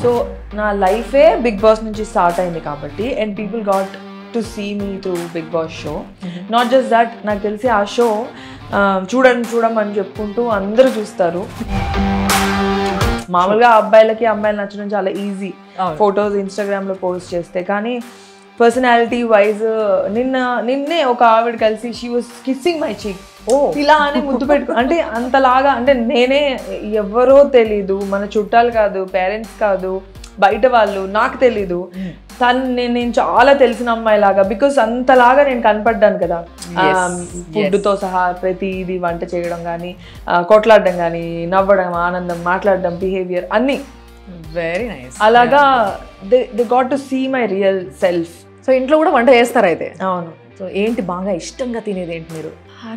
So నా లైఫే big boss నుంచి స్టార్ట్ అయింది కాబట్టి and people got to see me through Bigg Boss show. Not just that, నాకు తెలిసి ఆ షో చూడమని చెప్పుకుంటూ అందరూ చూస్తారు. మామూలుగా అబ్బాయిలకి అమ్మాయిలు నచ్చడం చాలా ఈజీ, ఫొటోస్ ఇన్స్టాగ్రామ్లో పోస్ట్ చేస్తే. కానీ పర్సనాలిటీ వైజ్ నిన్నే ఒక ఆవిడ కలిసి షీ వాస్ కిస్సింగ్ మై చీక్, ఇలా అని ముద్దు పెట్టుకో అంటే అంతలాగా, అంటే నేనే ఎవరో తెలీదు, మన చుట్టాలు కాదు, పేరెంట్స్ కాదు, బయట వాళ్ళు, నాకు తెలీదు, నేను చాలా తెలిసిన అమ్మాయిలాగా, బికాస్ అంతలాగా నేను కనపడ్డాను కదా. ఫుడ్తో సహా ప్రతిదీ, వంట చేయడం కానీ, కొట్లాడడం కానీ, నవ్వడం, ఆనందం, మాట్లాడడం, బిహేవియర్ అన్నీ వెరీ నైస్. అలాగా they got to see my real self. So ఇంట్లో కూడా వంట చేస్తారు అయితే? అవును. సో ఏంటి బాగా ఇష్టంగా తినేది ఏంటి మీరు?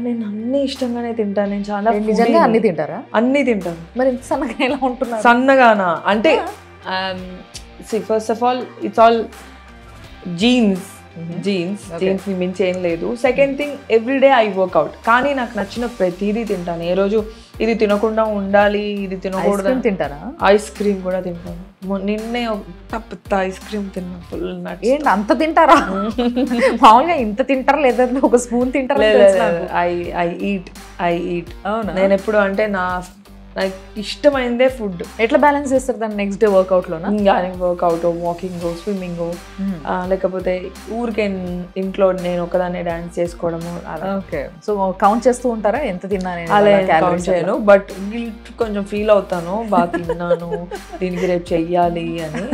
నేను అన్ని ఇష్టంగానే తింటాను. నేను చాలా నిజంగా అన్ని తింటారా? అన్ని తింటాను. మరి ఇంత సన్నగా ఎలా ఉంటున్నారు? సన్నగానా అంటే first of all it's all genes ని మించి ఏం లేదు. Second thing, every day I work out. కానీ నాకు నచ్చిన ప్రతిదీ తింటాను. ఏ రోజు ఇది తినకుండా ఉండాలి, ఇది తినకూడదు. తింటారా? ఐస్ క్రీమ్ కూడా తింటాను. నిన్నే పెద్ద ఐస్ క్రీమ్ తిన్నా, ఫుల్ నట్స్. ఏంటి అంత తింటారా? మామూలుగా ఇంత తింటారా లేదంటే ఒక స్పూన్ తింటారా? I eat. నేను ఎప్పుడు అంటే నాకు ఇష్టమైందే ఫుడ్. ఎట్లా బ్యాలెన్స్ చేస్తారు దాన్ని? నెక్స్ట్ డే వర్కౌట్లోనా? వర్కౌట్, వాకింగ్, స్విమ్మింగ్, లేకపోతే ఊరికే ఇంట్లో నేను ఒకదాన్ని డాన్స్ చేసుకోవడము. ఓకే. సో కౌంట్ చేస్తూ ఉంటారా ఎంత తిన్నాను? అలా కౌంట్ చేయను, బట్ గిల్ట్ కొంచెం ఫీల్ అవుతాను, బాగా తిన్నాను, దీనికి రేపు చెయ్యాలి అని.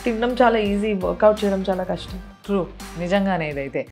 తినడం చాలా ఈజీ, వర్కౌట్ చేయడం చాలా కష్టం. ట్రూ, నిజంగానే ఇదైతే.